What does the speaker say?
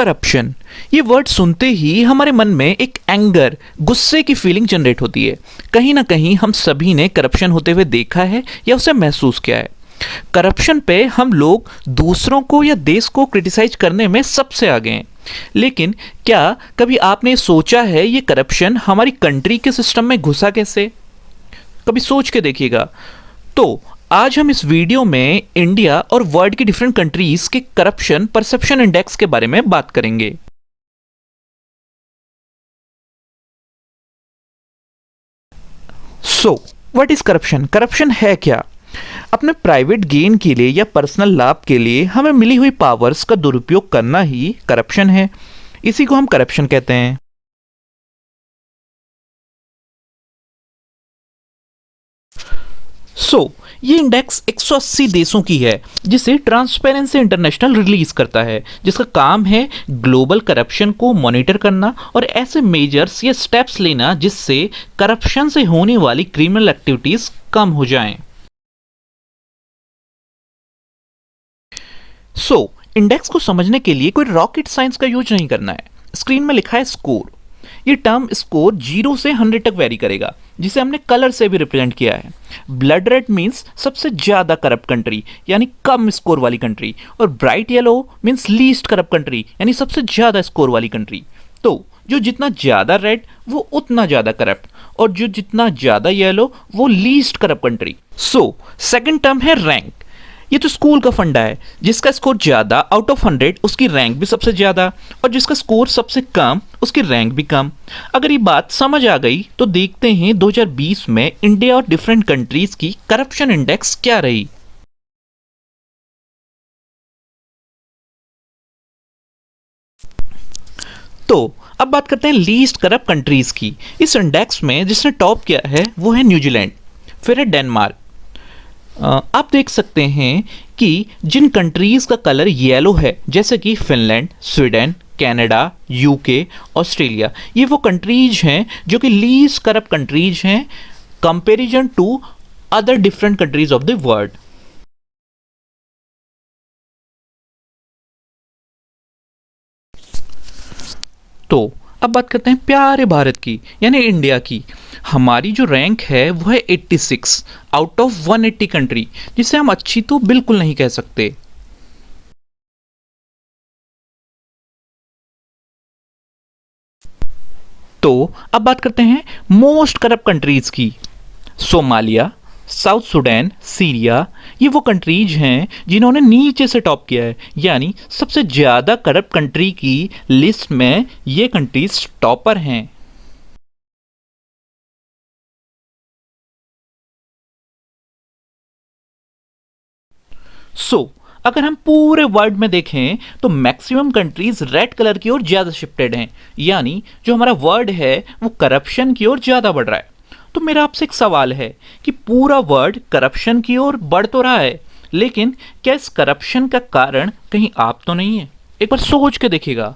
Corruption, ये word सुनते ही हमारे मन में एक एंगर, गुस्से की फीलिंग जनरेट होती है। कहीं ना कहीं हम सभी ने करप्शन होते हुए देखा है या उसे महसूस किया है। करप्शन पे हम लोग दूसरों को या देश को क्रिटिसाइज करने में सबसे आगे हैं। लेकिन क्या कभी आपने सोचा है ये करप्शन हमारी कंट्री के सिस्टम में घुसा कैसे? कभी सोच के देखिएगा। तो आज हम इस वीडियो में इंडिया और वर्ल्ड की डिफरेंट कंट्रीज के करप्शन परसेप्शन इंडेक्स के बारे में बात करेंगे। So what is corruption? Corruption है क्या? अपने प्राइवेट गेन के लिए या पर्सनल लाभ के लिए हमें मिली हुई पावर्स का दुरुपयोग करना ही करप्शन है। इसी को हम करप्शन कहते हैं। ये इंडेक्स 180 देशों की है जिसे ट्रांसपेरेंसी इंटरनेशनल रिलीज करता है, जिसका काम है ग्लोबल करप्शन को मॉनिटर करना और ऐसे मेजर्स या स्टेप्स लेना जिससे करप्शन से होने वाली क्रिमिनल एक्टिविटीज कम हो जाएं। इंडेक्स को समझने के लिए कोई रॉकेट साइंस का यूज नहीं करना है। स्क्रीन में लिखा है स्कोर। ये टर्म स्कोर 0 से 100 तक वेरी करेगा, जिसे हमने कलर से भी रिप्रेजेंट किया है। ब्लड रेड मीन्स सबसे ज्यादा करप्ट कंट्री यानी कम स्कोर वाली कंट्री, और bright yellow means least corrupt country यानी सबसे ज्यादा स्कोर वाली कंट्री। तो जो जितना ज्यादा रेड वो उतना ज्यादा करप्ट, और जो जितना ज्यादा येलो वो least corrupt country. Second term है रैंक। ये तो स्कूल का फंडा है। जिसका स्कोर ज्यादा आउट ऑफ 100 उसकी रैंक भी सबसे ज्यादा, और जिसका स्कोर सबसे कम उसकी रैंक भी कम। अगर ये बात समझ आ गई तो देखते हैं 2020 में इंडिया और डिफरेंट कंट्रीज की करप्शन इंडेक्स क्या रही। तो अब बात करते हैं लीस्ट करप्ट कंट्रीज की। इस इंडेक्स में जिसने टॉप किया है वो है न्यूजीलैंड, फिर है डेनमार्क। आप देख सकते हैं कि जिन कंट्रीज का कलर येलो है, जैसे कि Finland, Sweden, Canada, UK, Australia, ये वो कंट्रीज हैं जो कि लीस्ट करप्ट कंट्रीज हैं comparison to other different countries of the world. तो अब बात करते हैं प्यारे भारत की यानी इंडिया की। हमारी जो रैंक है वो है 86 आउट ऑफ 180 कंट्री, जिसे हम अच्छी तो बिल्कुल नहीं कह सकते। तो अब बात करते हैं मोस्ट करप्ट कंट्रीज की। सोमालिया, साउथ सुडान, सीरिया, ये वो कंट्रीज हैं जिन्होंने नीचे से टॉप किया है, यानी सबसे ज्यादा करप्ट कंट्री की लिस्ट में ये कंट्रीज टॉपर हैं। अगर हम पूरे वर्ल्ड में देखें तो मैक्सिमम कंट्रीज रेड कलर की ओर ज्यादा शिफ्टेड हैं, यानी जो हमारा वर्ल्ड है वो करप्शन की ओर ज्यादा बढ़ रहा है। तो मेरा आपसे एक सवाल है कि पूरा वर्ल्ड करप्शन की ओर बढ़ तो रहा है, लेकिन क्या इस करप्शन का कारण कहीं आप तो नहीं है? एक बार सोच के देखिएगा।